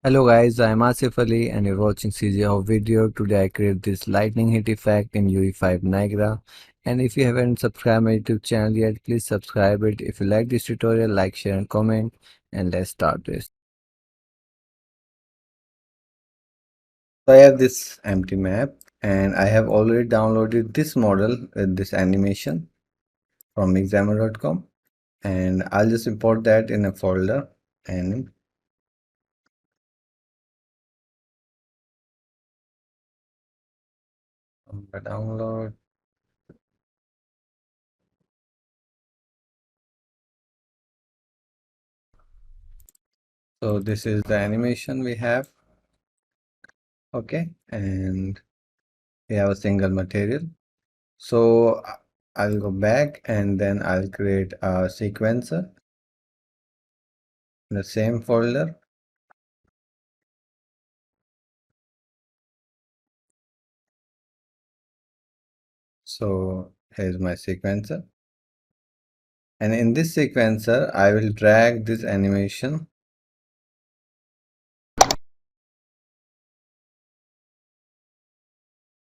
Hello guys, I'm Asif Ali and you're watching CGHOW video. Today I create this lightning hit effect in UE5 Niagara. And if you haven't subscribed my YouTube channel yet, please subscribe it. If you like this tutorial, like, share and comment. And let's start this. So I have this empty map and I have already downloaded this model with this animation from examiner.com, and I'll just import that in a folder and download. So this is the animation we have. Okay, and we have a single material. So I'll go back and then I'll create a sequencer in the same folder. So here's my sequencer. And in this sequencer, I will drag this animation